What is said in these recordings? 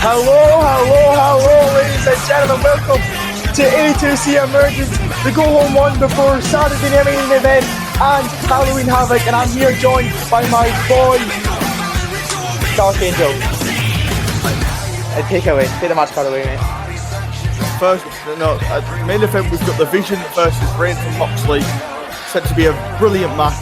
Hello, ladies and gentlemen. Welcome to A2C Emergence, the Go Home One before Saturday night main event and Halloween Havoc. And I'm here joined by my boy, Dark Angel. Take the match card away, mate. Main event, we've got the Vision versus Reigns and Moxley. Set to be a brilliant match.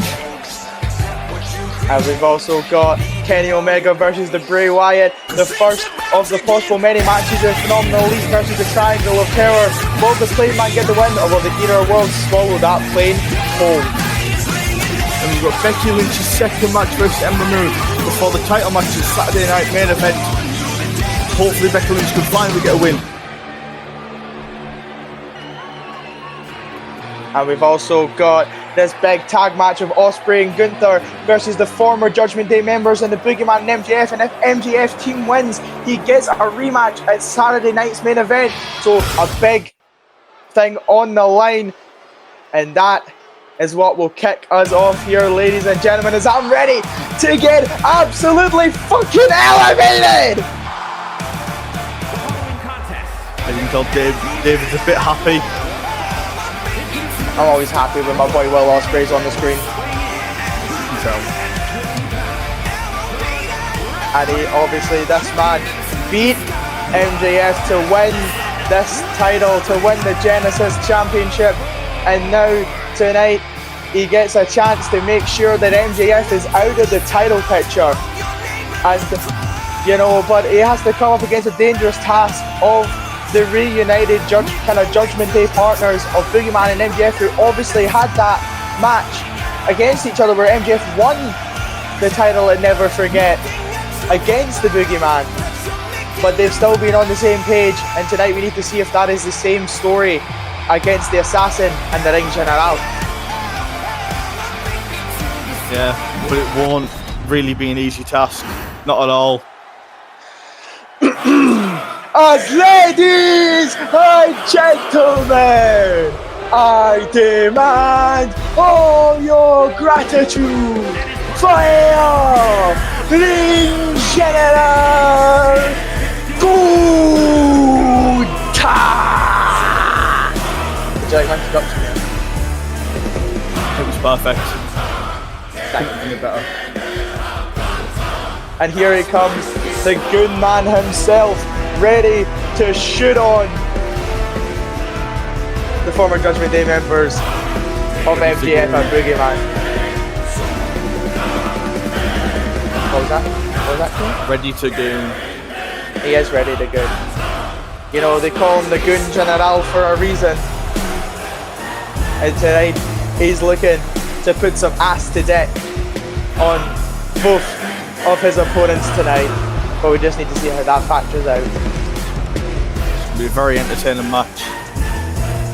And we've also got Kenny Omega versus the Bray Wyatt, the first of the possible many matches of Phenomenal Elite versus the Triangle of Terror. Will the plane man get the win, or will the Gear World swallow that plane whole? And we've got Becky Lynch's second match versus Ember Moon before the title match's Saturday night main event. Hopefully Becky Lynch can finally get a win. And we've also got this big tag match of Ospreay and Gunther versus the former Judgment Day members and the Boogeyman and MJF. And if MJF team wins, he gets a rematch at Saturday night's main event. So a big thing on the line. And that is what will kick us off here, ladies and gentlemen, as I'm ready to get absolutely fucking elevated. I can tell David's a bit happy. I'm always happy when my boy Will Ospreay's on the screen. And he, obviously, this man beat MJF to win this title, to win the Genesis Championship. And now, tonight, he gets a chance to make sure that MJF is out of the title picture. And, you know, but he has to come up against a dangerous task of the reunited Judgment Day partners of Boogeyman and MJF, who obviously had that match against each other where MJF won the title at Never Forget against the Boogeyman. But they've still been on the same page, and tonight we need to see if that is the same story against the Assassin and the Ring General. Yeah, but it won't really be an easy task. Not at all. As ladies and gentlemen, I demand all your gratitude for Ring General Gunther. Would you like my introduction? It was perfect. Thank you. Better. And here he comes, the good man himself, ready to shoot on the former Judgment Day members of MJF and Boogeyman. What was that? Ready to goon. He is ready to goon. You know, they call him the Goon General for a reason. And tonight, he's looking to put some ass to deck on both of his opponents tonight. But we just need to see how that factors out. It'll be a very entertaining match.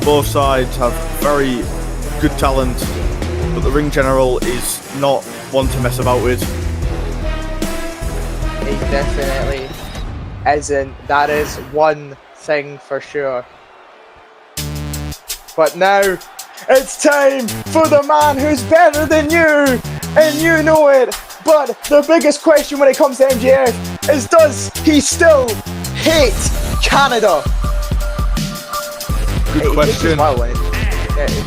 Both sides have very good talent, but the Ring General is not one to mess about with. He definitely isn't. That is one thing for sure. But now, it's time for the man who's better than you, and you know it. But the biggest question when it comes to MJF is, does he still hate Canada? Good question. He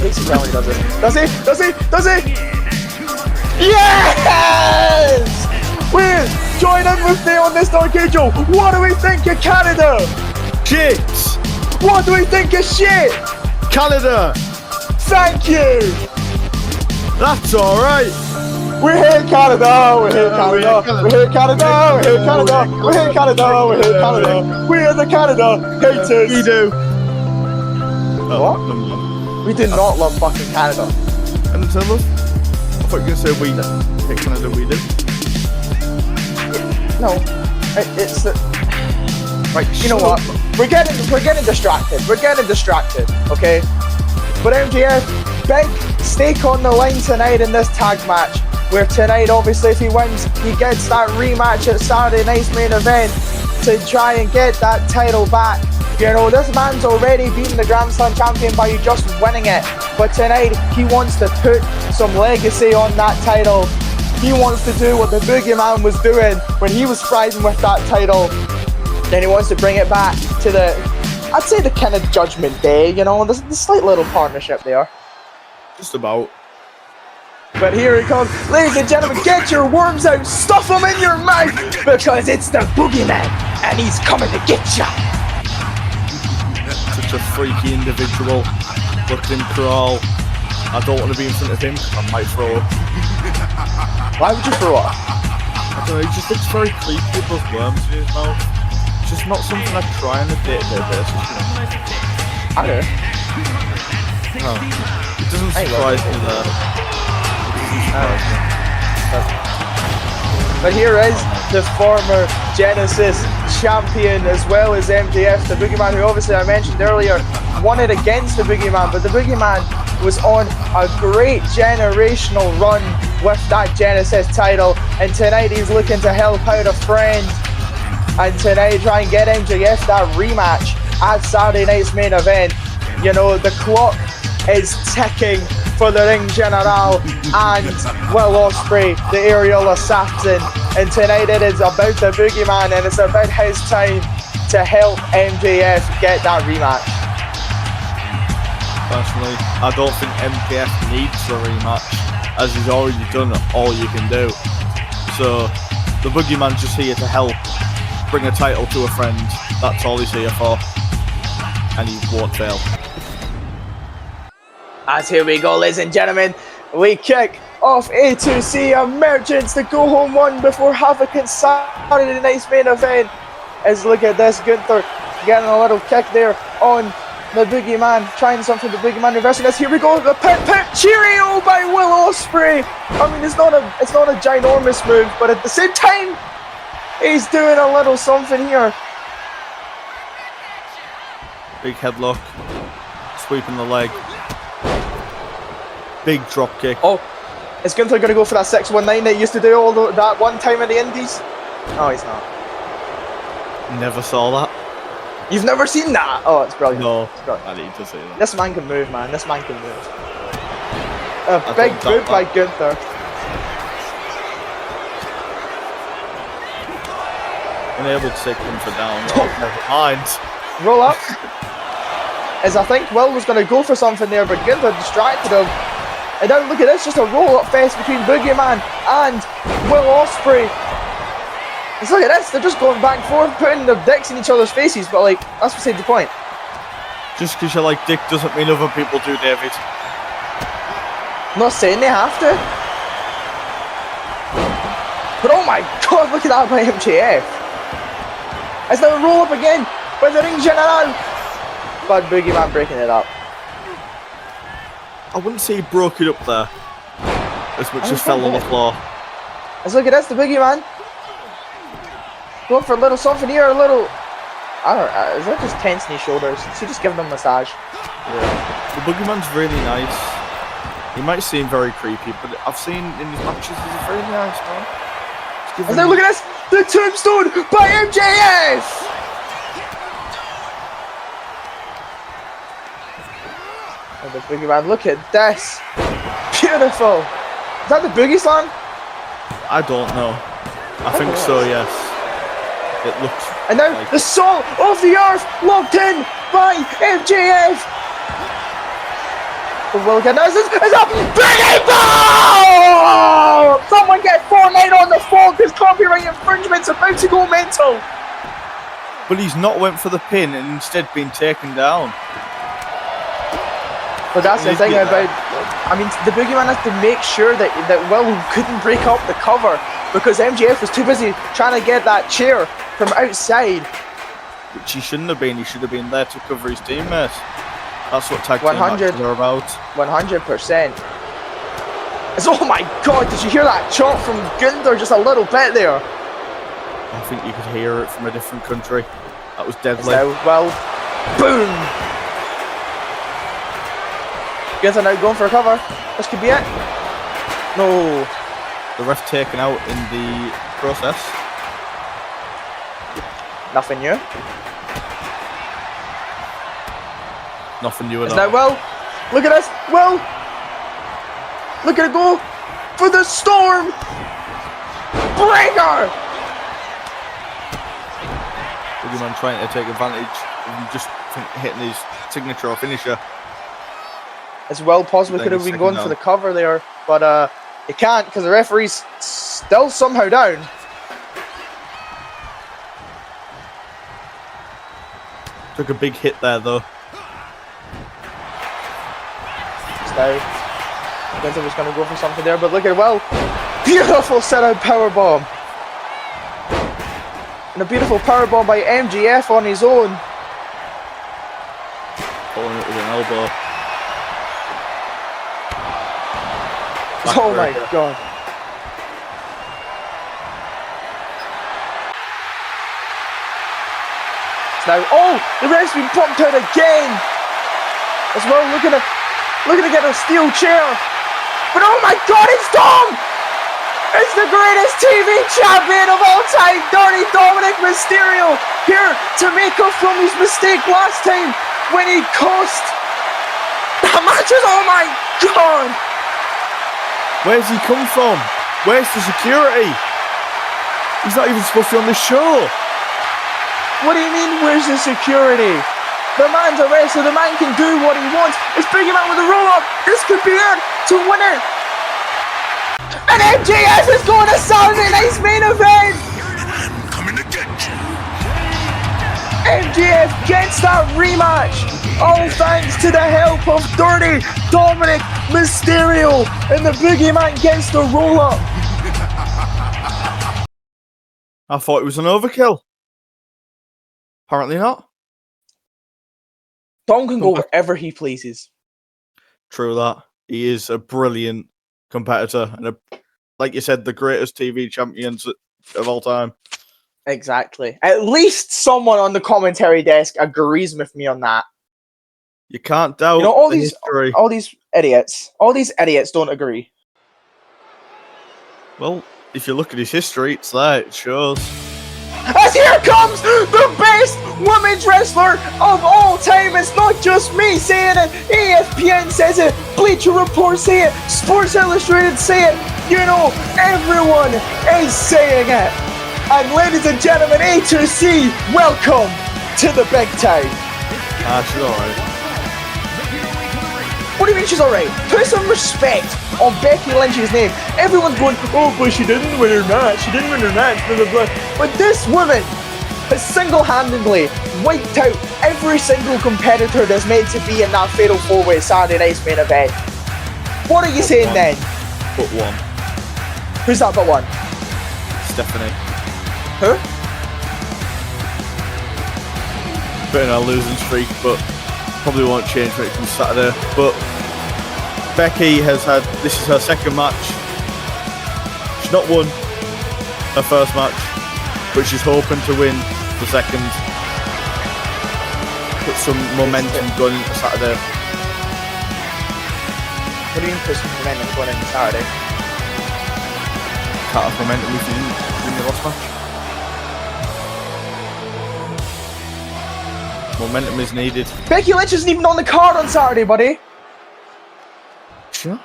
hates his when he does it. Does he? Yes! Join in with me on this, Dark Angel. What do we think of Canada? Shit! What do we think of shit? Canada! Thank you! That's alright! We hate Canada! We hate Canada! We hate Canada! We hate Canada! We hate Canada! We hate Canada! We are the Canada haters! We do! What? No. We do not love fucking Canada. And it's love? I thought you were going to say we hate Canada, we do. No. It's the... Right, you know what? We're getting distracted, okay? But MJF, big stake on the line tonight in this tag match, where tonight, obviously, if he wins, he gets that rematch at Saturday night's main event to try and get that title back. You know, this man's already beaten the Grand Slam champion by just winning it, but tonight, he wants to put some legacy on that title. He wants to do what the Boogeyman was doing when he was striding with that title. Then he wants to bring it back to the, I'd say the kind of Judgment Day, you know, the slight little partnership there. Just about. But here it comes. Ladies and gentlemen, get your worms out, stuff them in your mouth, because it's the Boogeyman, and he's coming to get ya. Such a freaky individual. Look at him crawl. I don't want to be in front of him, I might throw up. Why would you throw up? I don't know, he just looks very creepy with those worms in his mouth. It's just not something I try on a day-to-day basis, you know. I do. No. It doesn't surprise me there. But here is the former Genesis champion as well as MJF, the Boogeyman, who obviously I mentioned earlier won it against the Boogeyman, but the Boogeyman was on a great generational run with that Genesis title, and tonight he's looking to help out a friend, and tonight try and get MJF that rematch at Saturday night's main event. You know, the clock is ticking for the Ring General and Will Ospreay, the aerial assassin, and tonight it is about the Boogeyman, and it's about his time to help MJF get that rematch. Personally, I don't think MJF needs a rematch, as he's already done all you can do. So the Boogeyman's just here to help bring a title to a friend. That's all he's here for, and he won't fail. As here we go, ladies and gentlemen, we kick off A2C Emergence, the go home one before Havoc and Saturday night's main event. As look at this, Gunther getting a little kick there on the Boogeyman, trying something, the Boogeyman reversing this. Here we go, the pit cheerio by Will Ospreay. I mean, it's not a ginormous move, but at the same time, he's doing a little something here. Big headlock, sweeping the leg. Big drop kick. Oh, is Gunther going to go for that 619 that he used to do all that one time in the Indies? No, he's not. Never saw that. You've never seen that? Oh, it's brilliant. No, it's brilliant. I need to see that. This man can move, man. This man can move. A big boot by Gunther. Unable to take Gunther down. Oh, never mind. Roll up. As I think Will was going to go for something there, but Gunther distracted him. And now look at this, just a roll-up fest between Boogeyman and Will Ospreay. Let's look at this, they're just going back and forth, putting their dicks in each other's faces, but like, that's beside the point. Just because you like dick doesn't mean other people do, David. I'm not saying they have to. But oh my god, look at that by MJF. It's now a roll-up again by the Ring General. But Boogeyman breaking it up. I wouldn't say he broke it up there. As much as fell on the floor. Let's look at this, the Boogeyman. Going for a little something here, a little... I don't know, is that just tensing his shoulders? Is he just giving them a massage? Yeah. The Boogeyman's really nice. He might seem very creepy, but I've seen in his matches he's a very nice man. And now look at this! The tombstone by MJF! Oh, the Boogeyman, look at this! Beautiful! Is that the Boogie Slam? I don't know. I think so, yes. It looks. And now like the salt of the earth locked in by MJF! But Will get this is a Biggie Bomb! Someone get Fortnite on the phone because copyright infringement's about to go mental! But he's not went for the pin and instead been taken down. But that's the thing about, I mean, the Boogeyman has to make sure that Will couldn't break up the cover because MJF was too busy trying to get that chair from outside. Which he shouldn't have been. He should have been there to cover his teammates. That's what tag team 100 matches are about. 100%. Oh my god, did you hear that chop from Gunther just a little bit there? I think you could hear it from a different country. That was deadly. Now, well, boom! Gunther now going for a cover. This could be it. No. The ref taken out in the process. Nothing new. Nothing new at Now, all. Will, look at this. Will, look at it go for the Storm Breaker. The Boogeyman trying to take advantage of him just hitting his signature or finisher. It's well possible Then could have he's been going second for the down. cover there, but he can't because the referee's still somehow down. Took a big hit there though. Now, Gunther was going to go for something there, but look at it, well, beautiful set-out powerbomb. And a beautiful powerbomb by MJF on his own. Pulling it with an elbow. Oh my god. So now, oh, the ref's been bumped out again. As well, looking to get a steel chair. But oh my god, it's Dom! It's the greatest TV champion of all time, Dirty Dominic Mysterio, here to make up from his mistake last time when he cost the matches. Oh my god! Where's he come from? Where's the security? He's not even supposed to be on the show. What do you mean, where's the security? The man's a wrestler, the man can do what he wants. It's Big Man with a roll-up. This could be it to win it. And MJF is going to Saturday night's main event. I'm coming to get you. MJF gets that rematch. All thanks to the help of Dirty Dominic Mysterio. And the Boogeyman gets the roll-up. I thought it was an overkill. Apparently not. Dom can go wherever he pleases. True that. He is a brilliant competitor and, like you said, the greatest TV champions of all time. Exactly. At least someone on the commentary desk agrees with me on that. You can't doubt You know, all the these history. all these idiots don't agree. Well, if you look at his history, it's there. It shows. As here comes the best women's wrestler of all time. It's not just me saying it. ESPN says it. Bleacher Report say it. Sports Illustrated say it. You know, everyone is saying it. And ladies and gentlemen, A2C, welcome to the big time. She's alright. What do you mean she's alright? Put some respect on Becky Lynch's name. Everyone's going, oh, but she didn't win her match. She didn't win her match, blah, blah, blah. But this woman has single-handedly wiped out every single competitor that's meant to be in that Fatal 4-Way Saturday night's main event. What are you saying then? But one. Who's that but one? Stephanie. Who? Bit in a losing streak, but probably won't change when it comes Saturday. But Becky has had, this is her second match. She's not won her first match, but she's hoping to win the second. Put some momentum going into Saturday. What do you mean put some momentum going into Saturday? Can't have momentum if you didn't win the last match. Momentum is needed. Becky Lynch isn't even on the card on Saturday, buddy. Sure.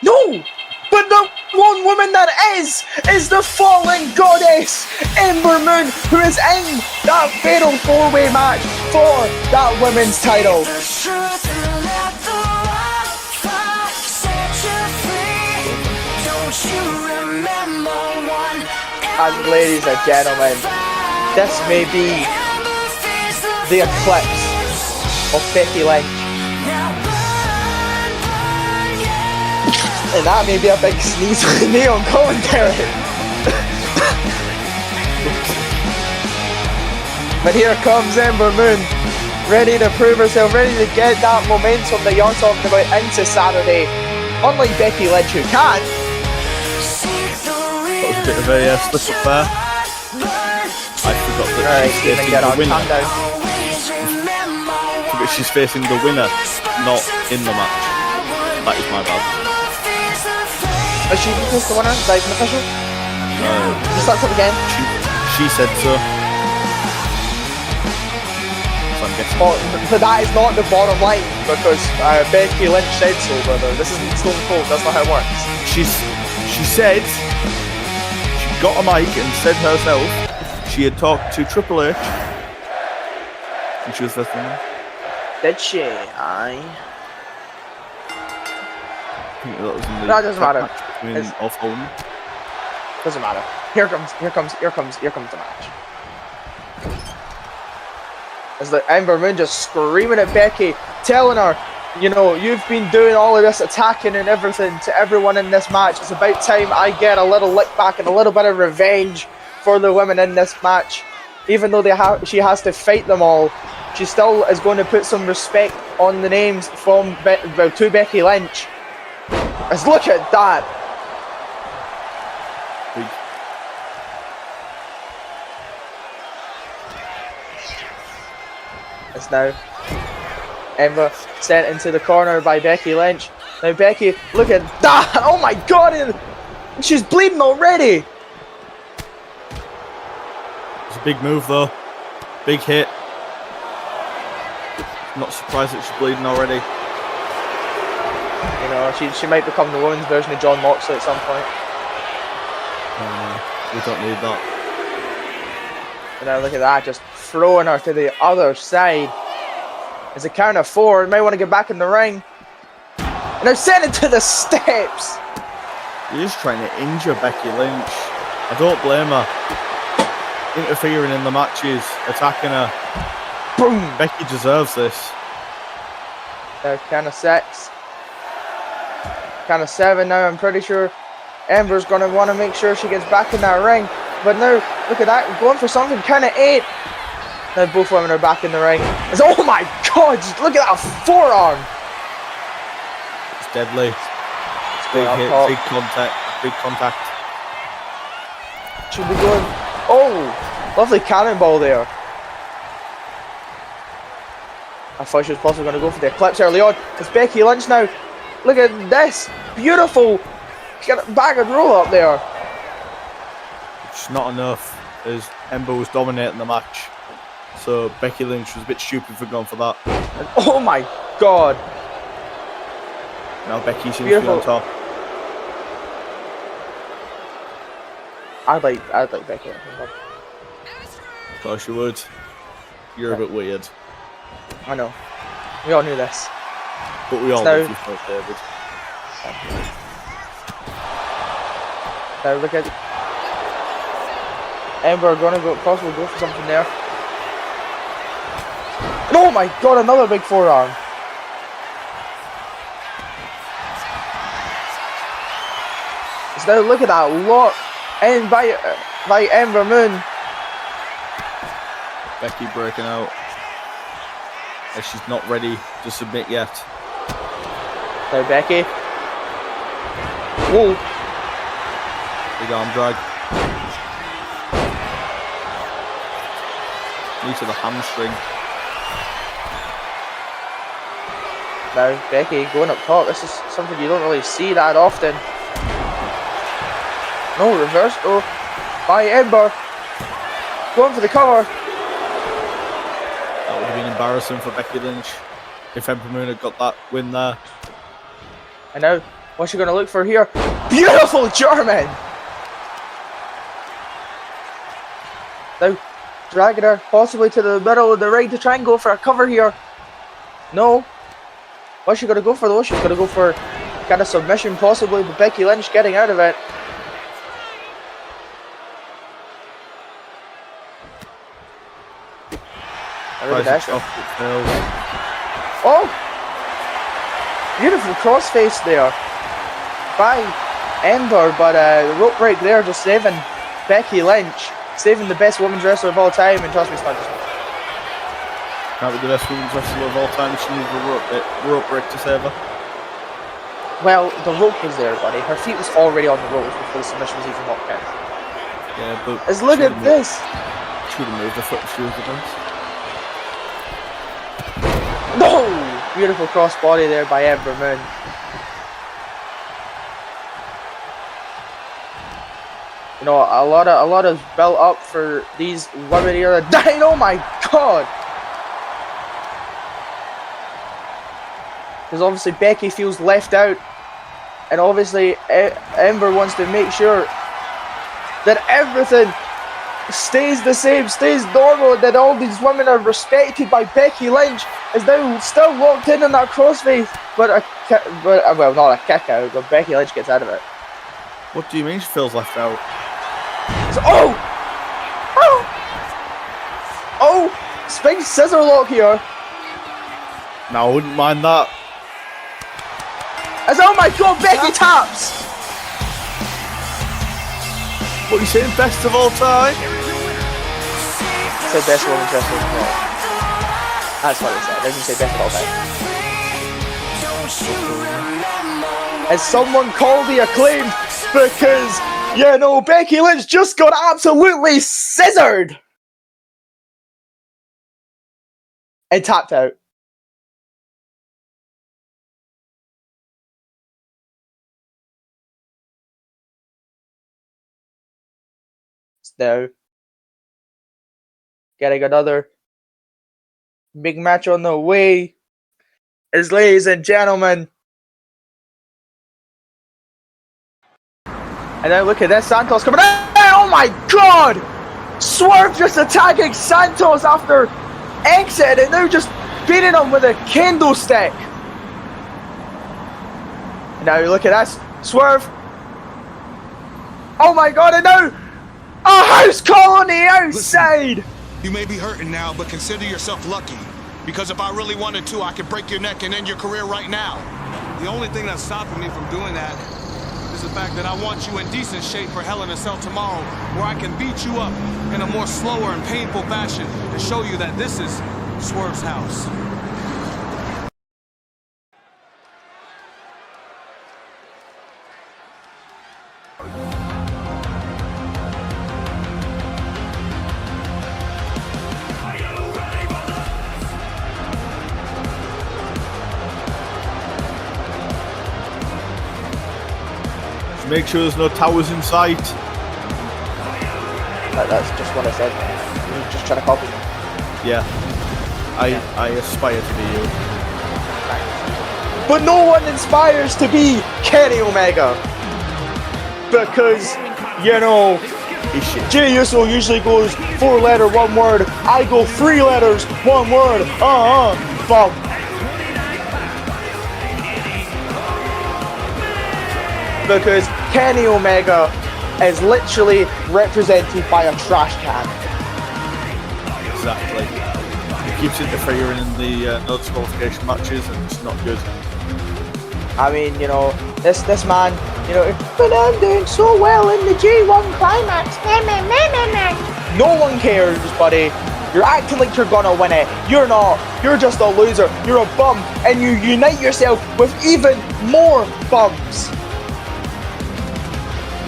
No! But the one woman that is the fallen goddess, Ember Moon, who is in that fatal 4-way match for that women's title. And ladies and gentlemen, this may be the eclipse of Becky Lynch. And that may be a big sneeze with me on commentary. But here comes Ember Moon, ready to prove herself, ready to get that momentum that you're talking about into Saturday. Unlike Becky Lynch, who can. That was a bit of a slip up there. I forgot that Alright, she's facing get the on, winner. calm down. But she's facing the winner, not in the match. That is my bad. Is she supposed to win her? Is that even official? Just starts up again. She said so. So I'm guessing. Oh, but that is not the bottom line, because Becky Lynch said so, brother. This isn't Stone Cold, that's not how it works. She said, she got a mic and said herself, she had talked to Triple H. And she was first woman. Did she? Aye. I think that was in the No, it doesn't matter. match between It's- off home. Doesn't matter. Here comes the match. As the Ember Moon just screaming at Becky, telling her, you know, you've been doing all of this attacking and everything to everyone in this match. It's about time I get a little lick back and a little bit of revenge for the women in this match. Even though she has to fight them all, she still is going to put some respect on the names from to Becky Lynch. As look at that. Big. It's now Ember sent into the corner by Becky Lynch. Now Becky, look at that! Oh my god! And she's bleeding already! It's a big move though. Big hit. Not surprised that she's bleeding already. You know, she might become the women's version of John Moxley at some point. We don't need that. And now look at that, just throwing her to the other side. It's a count of 4. Might want to get back in the ring. And they're sent it to the steps. He is trying to injure Becky Lynch. I don't blame her. Interfering in the matches, attacking her. Boom. Becky deserves this. Now count of 6. Count of 7 now. I'm pretty sure Ember's going to want to make sure she gets back in that ring. But now, look at that, going for something. Count of 8. Now both women are back in the ring. It's, oh my god, just look at that forearm. It's deadly. It's Big going hit, up top. big contact. Should be going. Oh, lovely cannonball there. I thought she was possibly going to go for the Eclipse early on. It's Becky Lynch now. Look at this. Beautiful. Get a bag and roll up there. It's not enough, as Ember was dominating the match. So Becky Lynch was a bit stupid for going for that. And, oh my god. Now Becky seems Beautiful. to be on top. I'd like Becky Lynch. Of course you would. You're a bit weird. I know. We all knew this. But we all So- love you for David. Now look at Ember gonna possibly go for something there. And oh my god, another big forearm. So now look at that lock in by Ember Moon. Becky breaking out. As she's not ready to submit yet. Now Becky. Whoa. Big arm drag. Knee to the hamstring. Now Becky going up top. This is something you don't really see that often. No, reverse though by Ember. Going for the cover. That would have been embarrassing for Becky Lynch if Ember Moon had got that win there. And now, what's she going to look for here? Beautiful German! Now, dragging her possibly to the middle of the ring to try and go for a cover here. No. What's she going to go for though? She's going to go for kind of submission possibly, but Becky Lynch getting out of it. Rising chocolate fails. Oh! Beautiful crossface there by Ember, but the rope break there just saving Becky Lynch, saving the best women's wrestler of all time, and trust me, it's not just me. Can't be the best women's wrestler of all time. She needs a rope break to save her. Well, the rope was there, buddy. Her feet was already on the ropes before the submission was even locked in. Yeah, but Let's look at this. She would have moved her foot if she was the best. No! Beautiful cross body there by Ember Moon. You know, a lot is built up for these women here. Dying, oh my god! Because obviously Becky feels left out, and obviously Ember wants to make sure that everything stays the same, stays normal, that all these women are respected by Becky Lynch, is now still locked in on that crossface, but well, not a kick out, but Becky Lynch gets out of it. What do you mean she feels left out? So, big scissor lock here. No, I wouldn't mind that. As oh my god, Becky taps! What are you saying, best of all time? It said best women's wrestling of all. That's what it said. It doesn't say best of all time. As someone called the Acclaimed because, you know, Becky Lynch just got absolutely scissored and tapped out. Now, getting another big match on the way is, ladies and gentlemen. And now look at this, Santos coming out. Oh my god! Swerve just attacking Santos after exit, and now just beating him with a kendo stick. And now look at this, Swerve. Oh my god, and now a house call on the outside! Listen, you may be hurting now, but consider yourself lucky. Because if I really wanted to, I could break your neck and end your career right now. The only thing that's stopping me from doing that is the fact that I want you in decent shape for Hell in a Cell tomorrow, where I can beat you up in a more slower and painful fashion to show you that this is Swerve's house. Make sure there's no towers in sight. That's just what I said. You're just trying to copy me. Yeah. I aspire to be you. But no one inspires to be Kenny Omega. Because, you know, Jey Uso usually goes 4-letter, 1 word. I go 3 letters, 1 word. Bum. Because Kenny Omega is literally represented by a trash can. Exactly. He keeps interfering in the no disqualification matches, and it's not good. I mean, you know, this man, you know, but I'm doing so well in the G1 climax. No one cares, buddy. You're acting like you're gonna win it. You're not. You're just a loser. You're a bum, and you unite yourself with even more bums.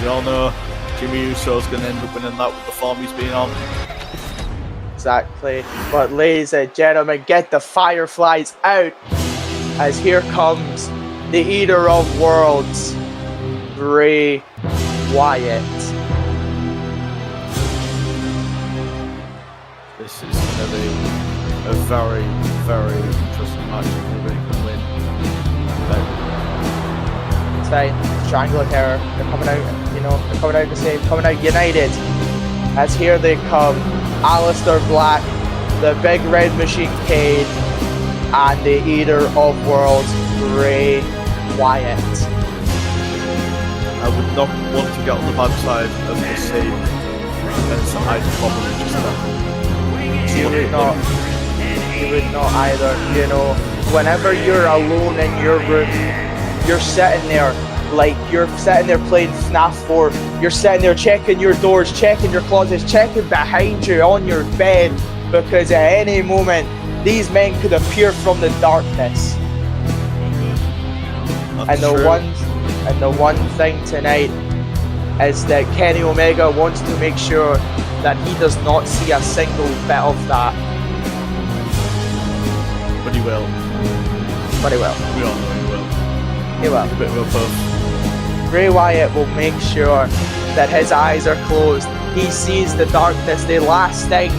We all know Jimmy Uso's going to end up winning that with the form he's been on. Exactly. But ladies and gentlemen, get the Fireflies out, as here comes the Eater of Worlds, Bray Wyatt. This is going to be a very, very interesting match if Bray can win. It's fine. Triangular terror. They're coming out, you know, they're coming out the same, coming out united. As here they come, Aleister Black, the Big Red Machine Cade, and the Eater of Worlds, Bray Wyatt. I would not want to get on the bad side of the scene. That's I'd probably just You would not either, you know. Whenever you're alone in your room, you're sitting there like you're sitting there playing FNAF 4. You're sitting there checking your doors, checking your closets, checking behind you on your bed, because at any moment these men could appear from the darkness. That's and true. the one thing tonight is that Kenny Omega wants to make sure that he does not see a single bit of that. But he will. But he will. We all know he will. He will. A bit of a puff. Bray Wyatt will make sure that his eyes are closed. He sees the darkness. The last thing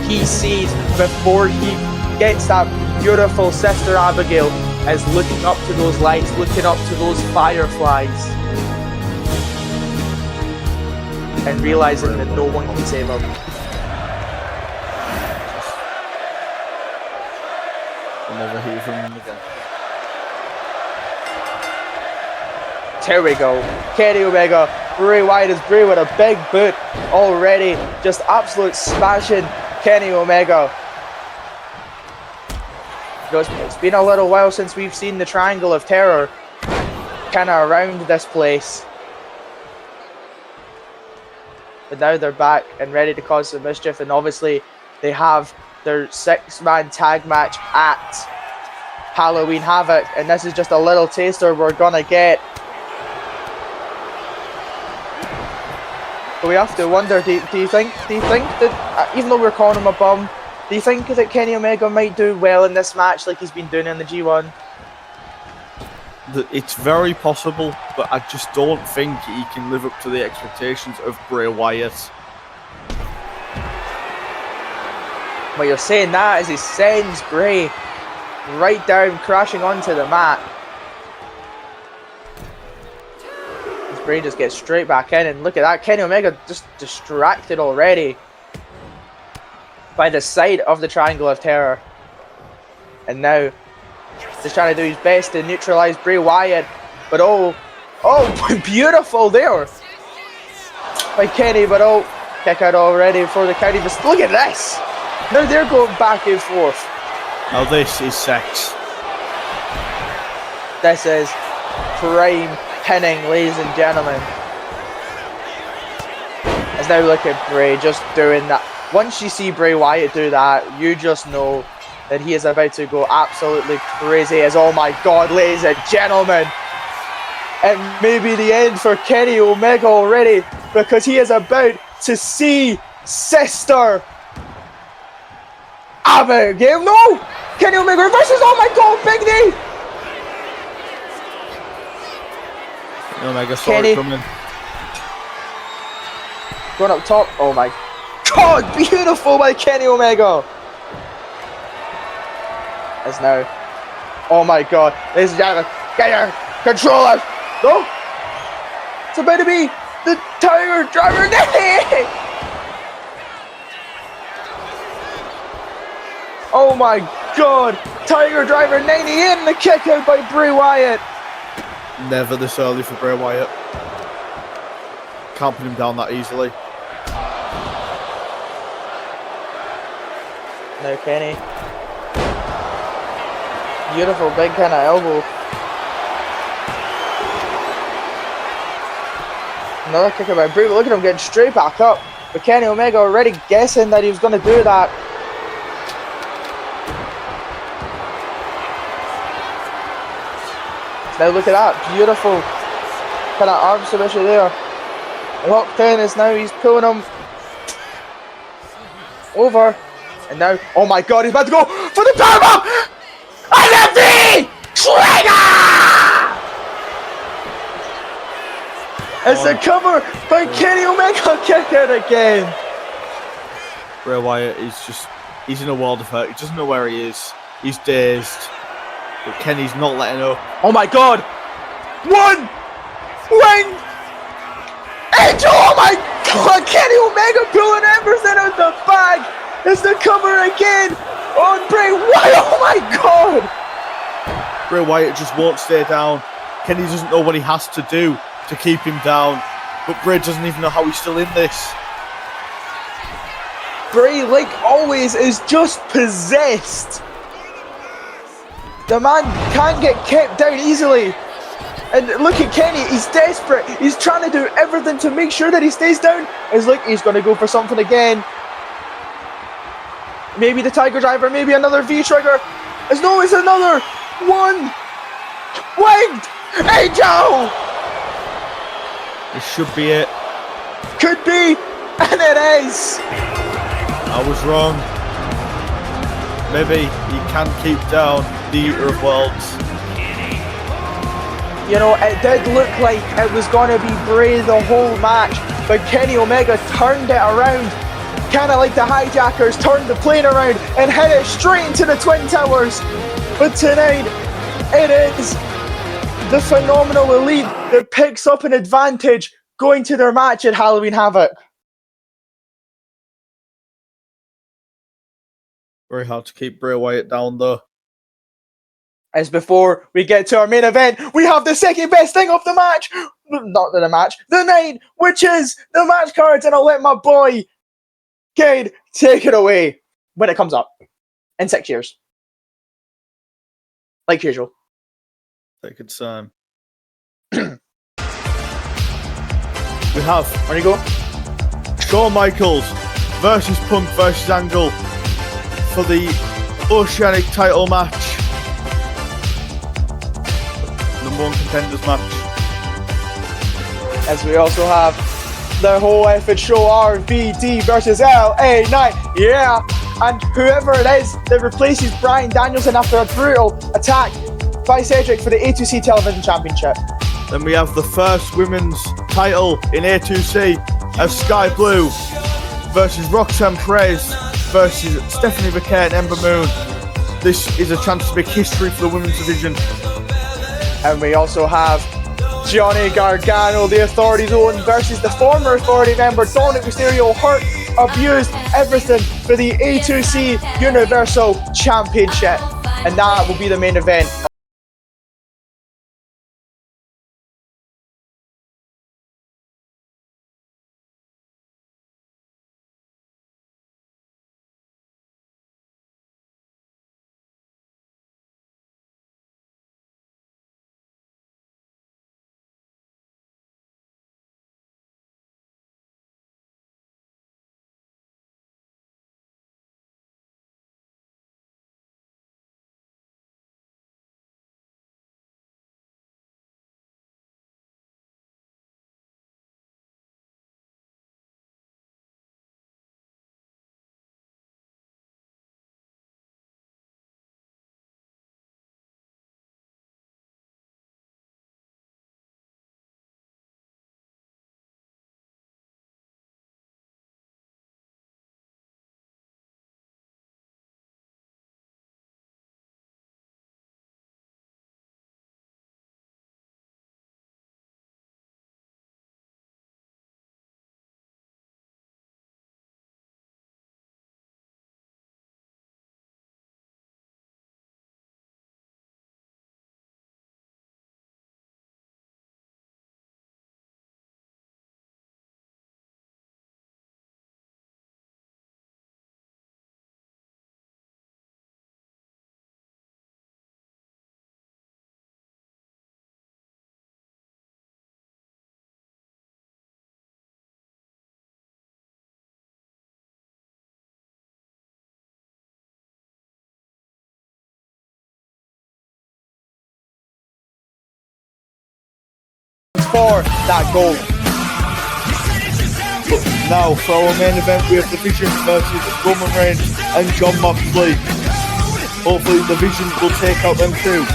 he sees before he gets that beautiful Sister Abigail is looking up to those lights, looking up to those fireflies. and realizing that no one can save him. We'll never hear from him again. There we go. Kenny Omega, Bray Wyatt is Bray with a big boot already. Just absolute smashing Kenny Omega. It's been a little while since we've seen the Triangle of Terror kind of around this place. But now they're back and ready to cause some mischief. And obviously they have their 6-man tag match at Halloween Havoc. And this is just a little taster we're going to get. But we have to wonder, do you think that, even though we're calling him a bum, do you think that Kenny Omega might do well in this match like he's been doing in the G1? It's very possible, but I just don't think he can live up to the expectations of Bray Wyatt. Well, you're saying that as he sends Bray right down, crashing onto the mat. Bray just gets straight back in, and look at that, Kenny Omega just distracted already by the sight of the Triangle of Terror. And now just trying to do his best to neutralize Bray Wyatt, but oh beautiful there by Kenny, but kick out already for the county. But look at this, now they're going back and forth. Now this is sex. This is prime pinning, ladies and gentlemen. As now look at Bray just doing that. Once you see Bray Wyatt do that, you just know that he is about to go absolutely crazy. As oh my god, ladies and gentlemen, it may be the end for Kenny Omega already, because he is about to see Sister Abigail. No! Kenny Omega reverses, oh my god, big knee! Omega saw it coming. Going up top. Oh my god, beautiful by Kenny Omega. As now, oh my god, ladies and gentlemen, get your controller. No, it's about to be the Tiger Driver. Oh my god, Tiger Driver 90 in the kick out by Bray Wyatt. Never this early for Bray Wyatt. Can't put him down that easily. Now Kenny. Beautiful big kind of elbow. Another kick by Bray, but look at him getting straight back up. But Kenny Omega already guessing that he was going to do that. Now look at that, beautiful kind of arm submission there. Locked in is now, he's pulling him over. And now, oh my god, he's about to go for the powerbomb! And the trigger! It's the cover by Kenny Omega, kick out again. Bray Wyatt is he's in a world of hurt. He doesn't know where he is. He's dazed. But Kenny's not letting up. Oh my god! One! Wing! Angel! Oh my god! Kenny Omega pulling everything out the bag! It's the cover again on Bray Wyatt! Oh my god! Bray Wyatt just won't stay down. Kenny doesn't know what he has to do to keep him down. But Bray doesn't even know how he's still in this. Bray, like always, is just possessed. The man can't get kept down easily. And look at Kenny, he's desperate. He's trying to do everything to make sure that he stays down. It's like he's going to go for something again. Maybe the Tiger Driver, maybe another V-trigger. No, it's another one. Winged Angel! This should be it. Could be, and it is. I was wrong. Maybe he can keep down the Eater of Worlds. You know, it did look like it was going to be Bray the whole match, but Kenny Omega turned it around, kind of like the hijackers turned the plane around and hit it straight into the Twin Towers. But tonight, it is the Phenomenal Elite that picks up an advantage going to their match at Halloween Havoc. Very hard to keep Bray Wyatt down, though. As before we get to our main event, we have the second best thing of the match. Not the match, the night, which is the match cards. And I'll let my boy, Cade, take it away when it comes up in 6 years. Like usual. Take its time. We have, Where you go? Shawn Michaels versus Punk versus Angle for the Oceanic title match. #1 contenders match. As we also have the whole effort show RVD versus LA Knight. Yeah. And whoever it is that replaces Bryan Danielson after a brutal attack by Cedric for the A2C Television Championship. Then we have the first women's title in A2C as Sky Blue versus Roxanne Perez versus Stephanie McKay and Ember Moon. This is a chance to make history for the women's division. And we also have Johnny Gargano, the Authority's own, versus the former Authority member Dominic Mysterio, hurt, abused, everything for the A2C Universal Championship. And that will be the main event. For that goal. Now for our main event we have the Vision versus Roman Reigns and Jon Moxley. Hopefully the Vision will take out them two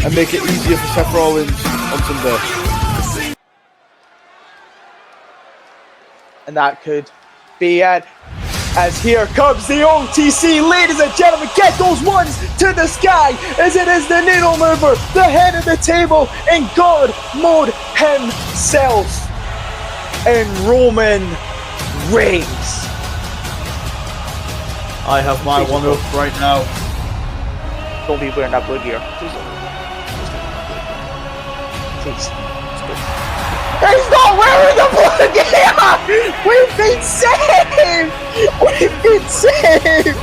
and make it easier for Seth Rollins on Sunday. And that could be it. As here comes the OTC, ladies and gentlemen, get those ones to the sky as it is the needle mover, the head of the table in God mode himself, and Roman Reigns. I have my one up right now. Don't be wearing that blue gear. Please. He's not wearing the blue gear! We've been saved! We've been saved!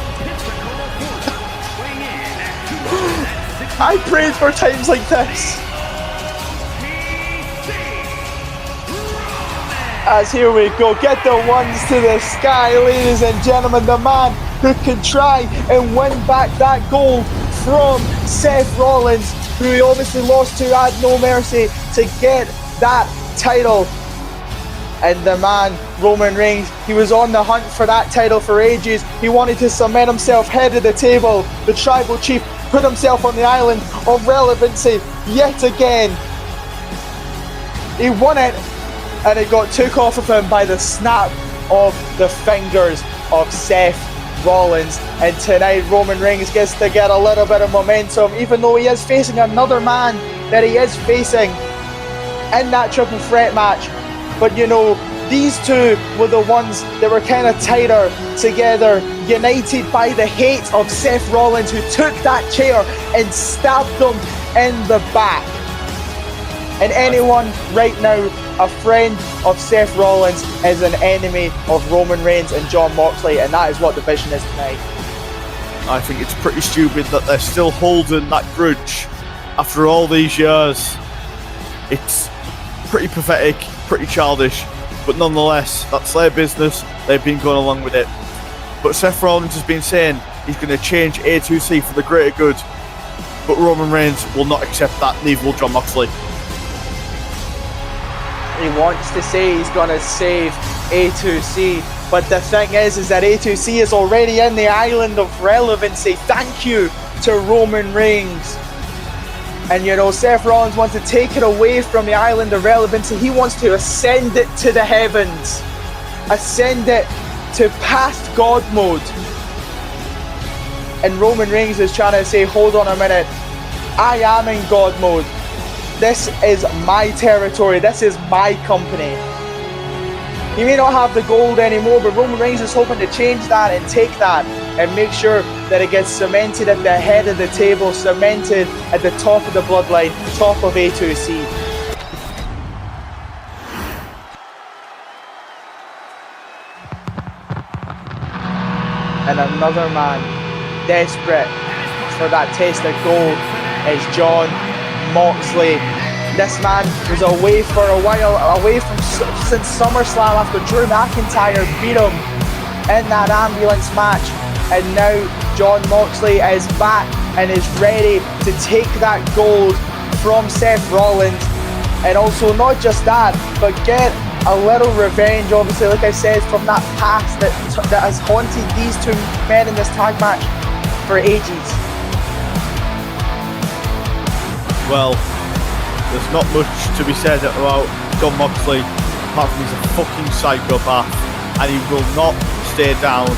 I prayed for times like this. As here we go, get the ones to the sky, ladies and gentlemen. The man who can try and win back that gold from Seth Rollins, who he obviously lost to at No Mercy to get that title. And the man, Roman Reigns, he was on the hunt for that title for ages. He wanted to cement himself head of the table. The tribal chief put himself on the island of relevancy yet again. He won it, and it got took off of him by the snap of the fingers of Seth Rollins. And tonight Roman Reigns gets to get a little bit of momentum, even though he is facing another man that he is facing in that triple threat match But you know, these two were the ones that were kind of tighter together, united by the hate of Seth Rollins, who took that chair and stabbed them in the back. And anyone right now, a friend of Seth Rollins, is an enemy of Roman Reigns and Jon Moxley, and that is what the vision is tonight. I think it's pretty stupid that they're still holding that grudge after all these years. It's pretty pathetic, pretty childish, but nonetheless, that's their business. They've been going along with it. But Seth Rollins has been saying he's going to change A2C for the greater good, but Roman Reigns will not accept that, neither will Jon Moxley. He wants to say he's going to save A2C, but the thing is that A2C is already in the island of relevancy. Thank you to Roman Reigns. And you know, Seth Rollins wants to take it away from the island of relevancy. He wants to ascend it to the heavens. Ascend it to past God mode. And Roman Reigns is trying to say, hold on a minute. I am in God mode. This is my territory. This is my company. He may not have the gold anymore, but Roman Reigns is hoping to change that and take that and make sure that it gets cemented at the head of the table, cemented at the top of the bloodline, top of A2C. And another man desperate for that taste of gold is Jon Moxley. This man was away for a while, since SummerSlam after Drew McIntyre beat him in that ambulance match. And now Jon Moxley is back and is ready to take that gold from Seth Rollins. And also not just that, but get a little revenge, obviously, like I said, from that past that has haunted these two men in this tag match for ages. Well, there's not much to be said about Jon Moxley, apart from he's a fucking psychopath, and he will not stay down,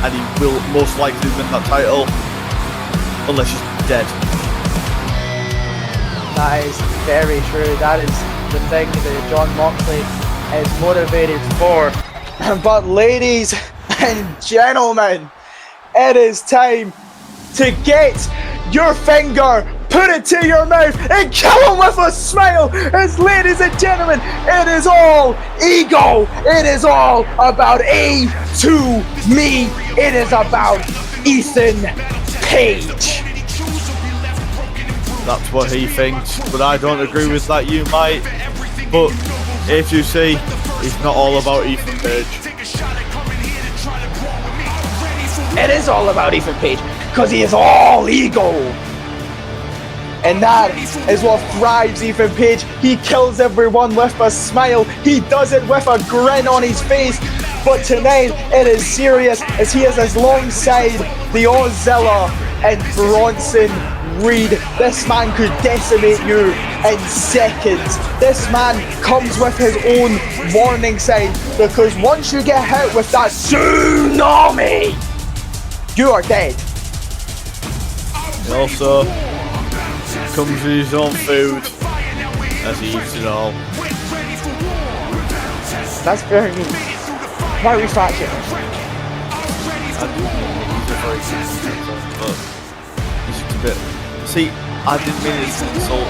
and he will most likely win that title, unless he's dead. That is very true. That is the thing that Jon Moxley is motivated for. But ladies and gentlemen, it is time to get your finger, put it to your mouth, and kill him with a smile. As ladies and gentlemen, it is all ego. It is all about A2Me. It is about Ethan Page. That's what he thinks, but I don't agree with that, you might. But A2C is not all about Ethan Page. It is all about Ethan Page, because he is all ego. And that is what thrives Ethan Page. He kills everyone with a smile. He does it with a grin on his face. But tonight, it is serious, as he is alongside the Ozilla and Bronson Reed. This man could decimate you in seconds. This man comes with his own warning sign, because once you get hit with that tsunami, you are dead. He also comes with his own food as he eats it all. That's very mean. Why are we faction? I do think he's a very good but he's just a bit. See, I didn't mean it as an insult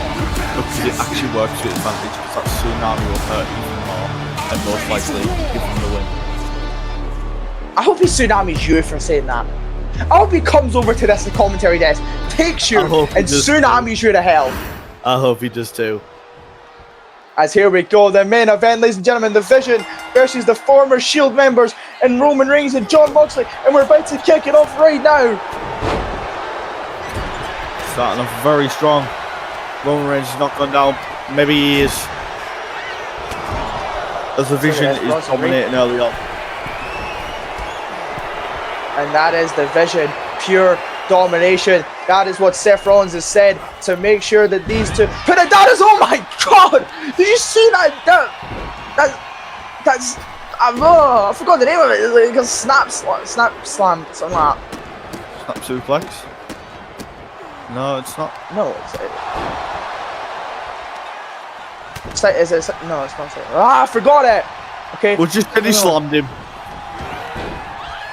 because it actually works to his advantage, because that tsunami will hurt even more and most likely give him the win. I hope he tsunamis you for saying that. I hope he comes over to this commentary desk, takes you, and tsunamis you to hell. I hope he does too. As here we go, the main event, ladies and gentlemen, the Vision versus the former Shield members and Roman Reigns and Jon Moxley, and we're about to kick it off right now. Starting off very strong. Roman Reigns has not gone down. Maybe he is. As the Vision is dominating early on. And that is the Vision, pure domination. That is what Seth Rollins has said, to make sure that these two. But that is, oh my god! Did you see that? That's I forgot the name of it. It's like a snap slam, something like that. Snap suplex? No, it's not. No, it's Is it? No, it's not. Ah, I forgot it. Okay. Well, just he slammed him.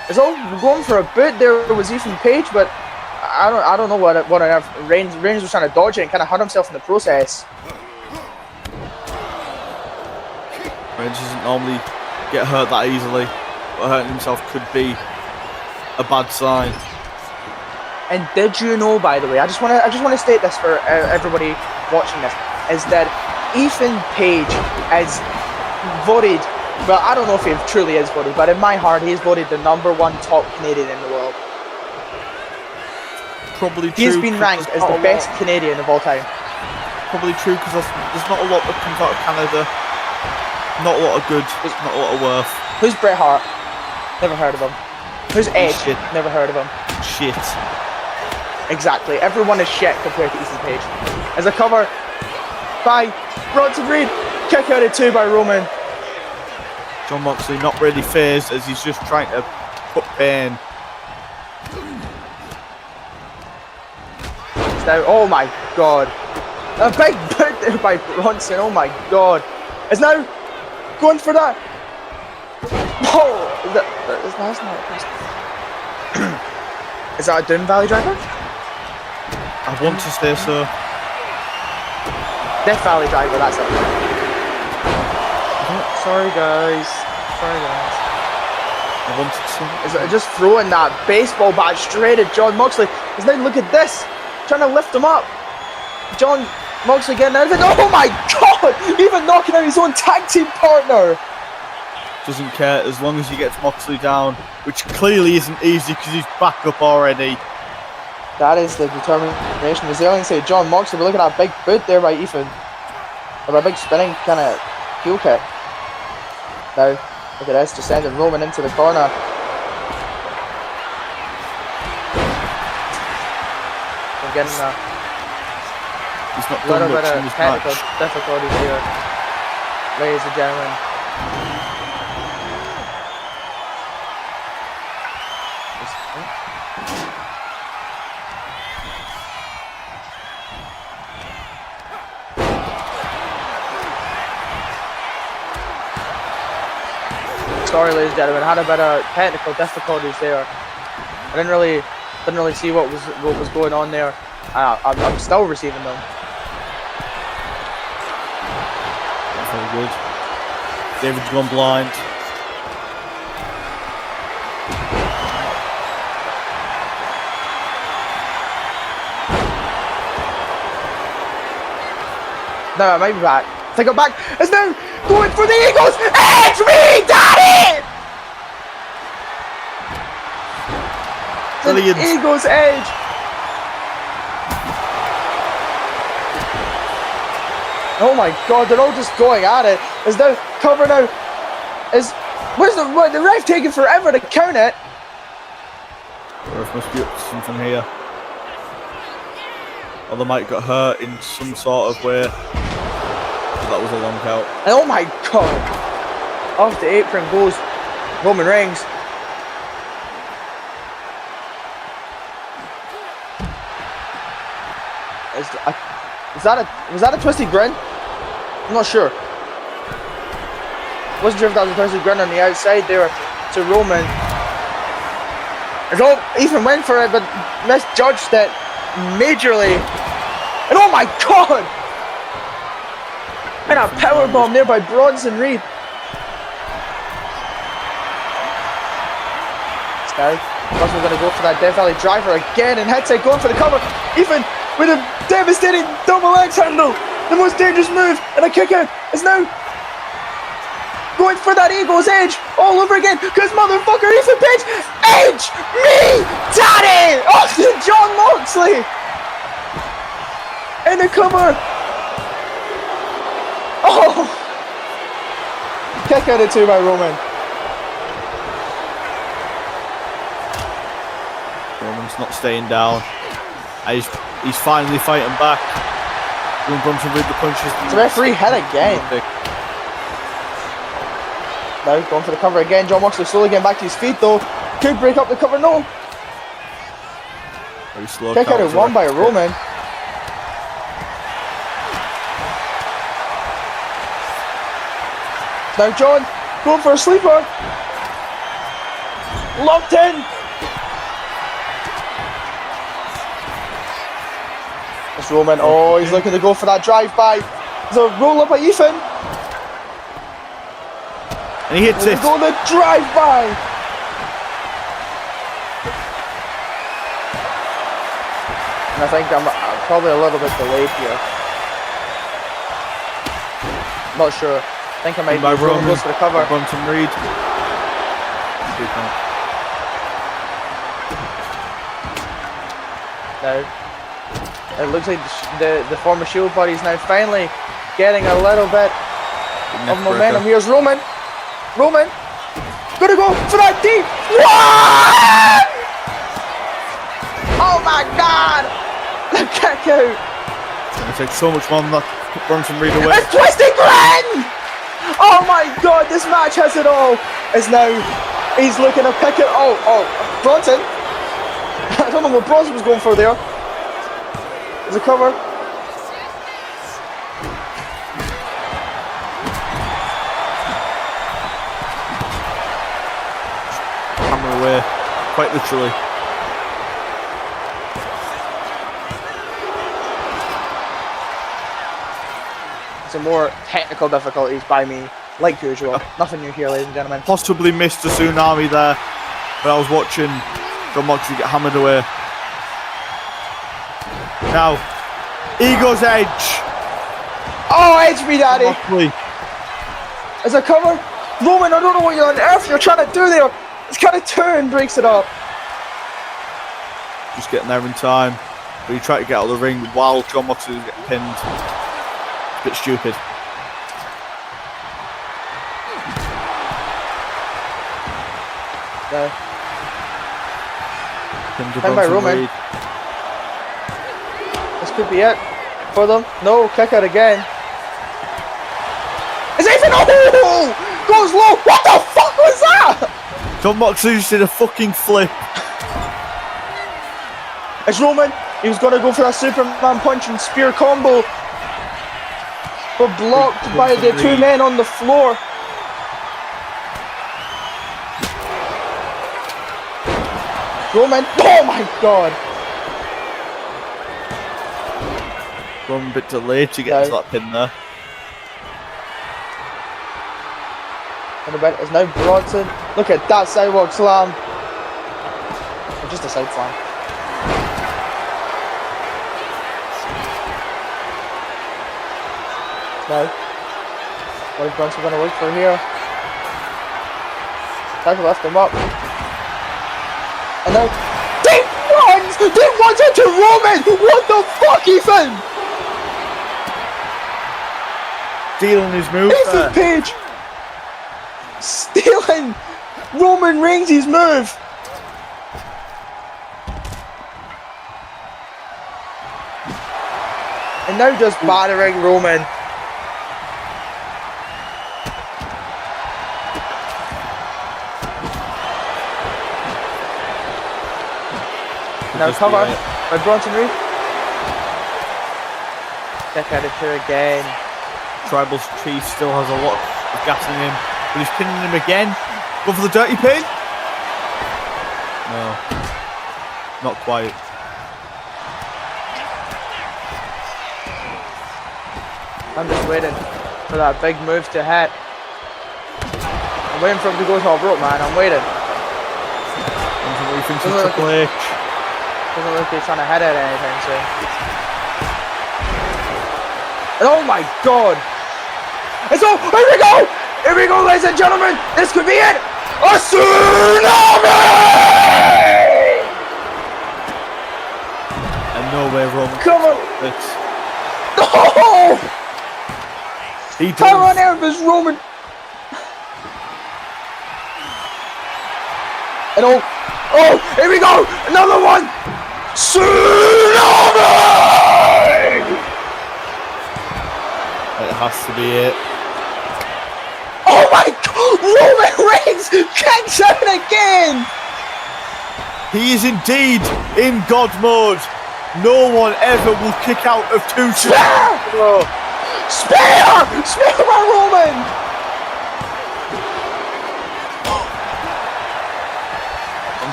It's all going for a bit. There was Ethan Page, but I don't know what on earth. Reigns was trying to dodge it and kind of hurt himself in the process. Reigns doesn't normally get hurt that easily, but hurting himself could be a bad sign. And did you know, by the way, I just want to state this for everybody watching this, is that Ethan Page is voted, well, I don't know if he truly is voted, but in my heart, he is voted the #1 top Canadian in the world. Probably true. He's been ranked as the best Canadian of all time. Probably true, because there's not a lot that comes out of Canada. Not a lot of good, not a lot of worth. Who's Bret Hart? Never heard of him. Who's Edge? Shit. Never heard of him. Shit. Exactly. Everyone is shit compared to Ethan Page. As a cover by Bronson Reed. Kick out at 2 by Roman. Jon Moxley not really phased as he's just trying to put pain. Now, oh my god. A big boot there by Bronson. Oh my god. Is now going for that. Whoa. That's not. Is that a Doom Valley driver? I want to say so. Death Valley driver, that's it. Sorry guys. I wanted to. Is it just throwing that baseball bat straight at Jon Moxley? Because now look at this. Trying to lift him up. Jon Moxley getting out of it. Oh my god! Even knocking out his own tag team partner. Doesn't care as long as he gets Moxley down, which clearly isn't easy because he's back up already. That is the determination. Resilience of Jon Moxley. But look at that big boot there by Ethan. Or a big spinning kind of heel kick. Now, look at this, just sending Roman into the corner. We're getting He's not a little done bit much in of this technical match. difficulties here, ladies and gentlemen. Sorry, ladies and gentlemen, had a bit of technical difficulties there. I didn't really see what was going on there. I'm still receiving them. Very good. David's gone blind. No, I might be back. Take it back. It's now going for the Eagles. Edge me, daddy! Brilliant. The Eagles Edge. Oh my god, they're all just going at it. Is now cover now. Where's the ref taking forever to count it? The ref must be up to something here. Or they might got hurt in some sort of way. That was a long count. And oh my god. Off the apron goes Roman Reigns. Was that a twisted grin? I'm not sure. Wasn't sure if that was a twisted grin on the outside there to Roman. Ethan went for it, but misjudged it majorly. And oh my god! And a powerbomb there by Bronson Reed. Now, Russell's going to go for that Death Valley driver again and hits it, going for the cover. Ethan with a devastating double axe handle. The most dangerous move, and a kick out is now going for that Eagles Edge all over again. Because motherfucker, Ethan Page, Edge me, daddy! Oh, Jon Moxley! And the cover. Oh! Kick out at 2 by Roman. Roman's not staying down. He's finally fighting back. Doing Bronson with the punches. The referee hit again. Now going for the cover again. Jon Moxley slowly getting back to his feet though. Could break up the cover, no. Very slow. Kick out at 1 by Roman. Now John, going for a sleeper. Locked in. It's Roman. Oh, he's looking to go for that drive-by. There's a roll-up by Ethan. And he hits it. Go the drive-by. And I think I'm probably a little bit delayed here. Not sure. I think I might be Roman goes for the cover. Bronson Reed. Now, it looks like the former Shield buddy is now finally getting a little bit of momentum. Here's Roman. Roman, gonna go for that deep one! Oh my God! The kick out. It's gonna take so much more than that. Bronson Reed away. It's Twisted Glen! Oh my God! This match has it all. Is now he's looking to pick it. Oh, Bronson. I don't know what Bronson was going for there. There's a cover. Hammer away, quite literally. Some more technical difficulties by me, like usual. Nothing new here, ladies and gentlemen. Possibly missed a tsunami there, but I was watching John Moxley get hammered away. Now, Ego's edge. Oh, edge me, daddy. Moxley. As a cover, Roman, I don't know what on earth you're trying to do there. It's kind of turn, breaks it up. Just getting there in time, but he tried to get out of the ring while John Moxley was getting pinned. It's a bit stupid. No. Pinned by Roman. Reed. This could be it for them. No, kick out again. It's Ethan. Oh! Goes low. What the fuck was that? John Moxley just did a fucking flip. It's Roman. He was going to go for that Superman punch and spear combo, but blocked by the two men on the floor. Roman. Oh my God. Roman a bit delayed to get to that pin there. And a bit is now Bronson. Look at that sidewalk slam. Or just a side slam. Now, what is Bronson going to look for here? Try to lift him up. And now, deep runs! Deep runs into Roman! What the fuck, Ethan? Stealing his move Ethan there. Page! Stealing Roman Reigns' move! And now just battering Roman. Now cover by Bronson Reed. Kick out of two again. Tribal Chief still has a lot of gas in him, but he's pinning him again. Go for the dirty pin. No, not quite. I'm just waiting for that big move to hit. I'm waiting for him to go to a rope, man. I'm waiting. What do you think of Triple H? Doesn't look like he's trying to hit it anything soon. And oh my God! It's all. Here we go! Here we go, ladies and gentlemen! This could be it! A tsunami! And no way Roman. Come on! It's, No! he does. How on earth is Roman? And oh, here we go! Another one! Tsunami! It has to be it. Oh my God! Roman Reigns kicks out again! He is indeed in God mode. No one ever will kick out of two. Spear! Spear! Spear by Roman!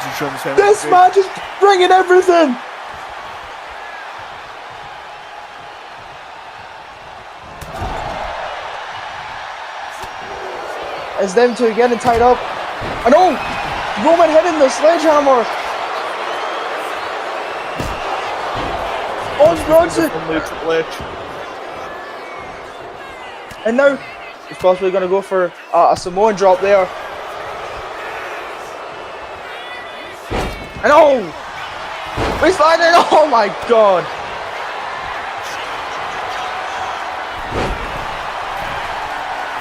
Bronson showing the same. This match is bringing everything. As them two getting tied up. And oh! Roman hitting the sledgehammer. On Bronson. And now he's possibly going to go for a Samoan drop there. And oh! He's finding. Oh my god!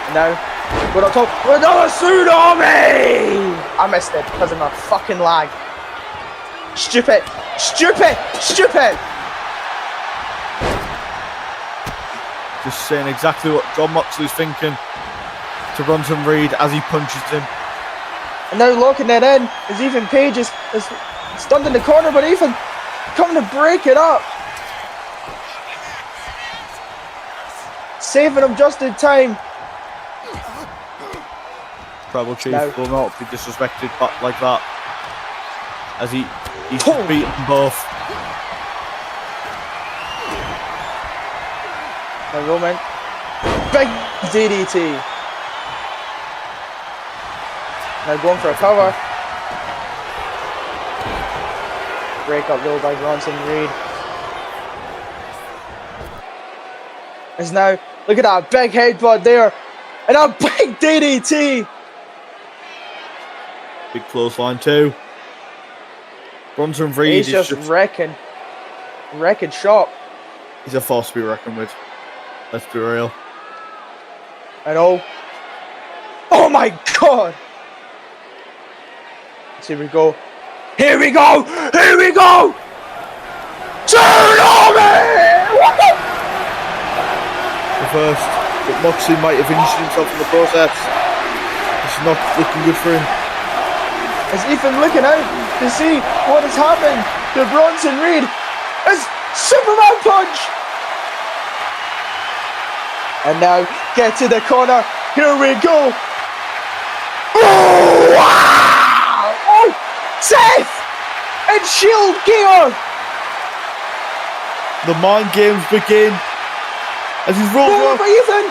And now we're on top with another tsunami! I missed it because of my fucking lag. Stupid! Stupid! Stupid! Just saying exactly what John Moxley's thinking to Bronson Reed as he punches him. And now locking it in is Ethan Page is stunned in the corner, but Ethan coming to break it up. Saving him just in time. Tribal Chief will not be disrespected back like that. As he's beaten them both. And Roman, big DDT. Now going for a cover. Break up though by Bronson Reed. Is now, look at that big headbutt there. And a big DDT. Big clothesline too. Bronson Reed He's just wrecking shop. He's a force to be reckoned with. Let's be real. And oh my god! Here we go. Here we go! Here we go! Tsunami! What the? The first, but Moxley might have injured himself in the process. It's not looking good for him. Is Ethan looking out to see what is happening to Bronson Reed? It's Superman punch! And now, get to the corner. Here we go. Oh, wow! Oh, Seth! And Shield gear! The mind games begin. As he's rolled over Ethan!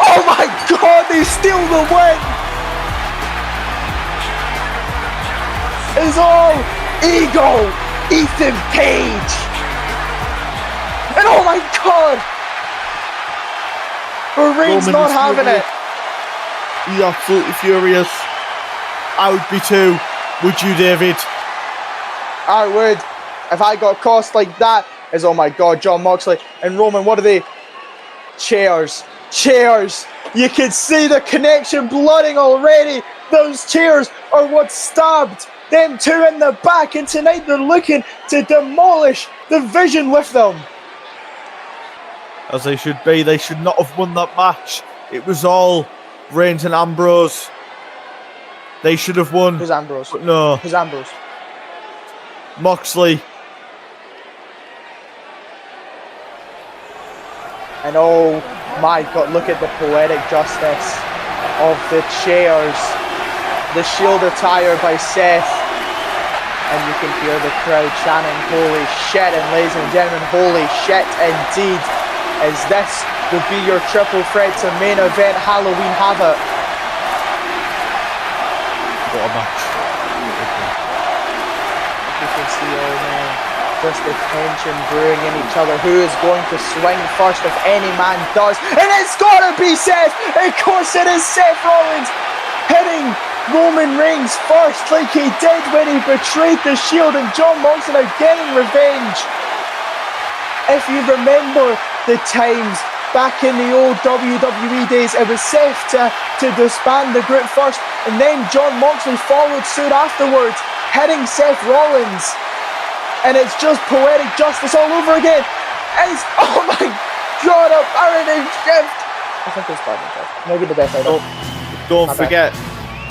Oh my god, they steal the win! It's all ego! Ethan Page! And oh my god! Reigns not having it. He's absolutely furious. I would be too. Would you, David? I would. If I got cost like that, is oh my god, John Moxley and Roman, what are they? Chairs. Chairs. You can see the connection blooding already. Those chairs are what stabbed them two in the back, and tonight they're looking to demolish the Vision with them. As they should be. They should not have won that match. It was all Reigns and Ambrose. They should have won. Who's Ambrose? But no. Who's Ambrose? Moxley. And oh my god, look at the poetic justice of the chairs. The Shield attire by Seth. And you can hear the crowd chanting, holy shit, and ladies and gentlemen, holy shit indeed. As this will be your triple threat to main event Halloween Havoc. What a match. You can see, oh man, just the tension brewing in each other. Who is going to swing first if any man does? And it's gotta be Seth! Of course it is Seth Rollins hitting Roman Reigns first like he did when he betrayed the Shield, and John Moxley now getting revenge. If you remember the times back in the old WWE days, it was Seth to disband the group first, and then John Moxley followed suit afterwards, hitting Seth Rollins. And it's just poetic justice all over again. And it's, oh my god, a paradigm shift. I think it's paradigm shift. Maybe the best idea. Don't forget,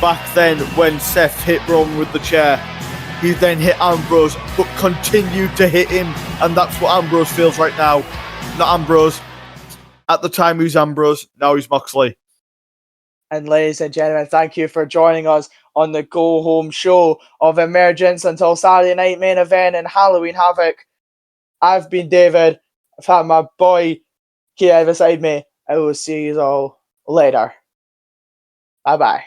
back then when Seth hit Roman with the chair, he then hit Ambrose, but continued to hit him, and that's what Ambrose feels right now. Not Ambrose. At the time he was Ambrose, now he's Moxley. And ladies and gentlemen, thank you for joining us on the Go Home show of Emergence until Saturday night main event and Halloween Havoc. I've been David. I've had my boy Kia beside me. I will see you all later. Bye bye.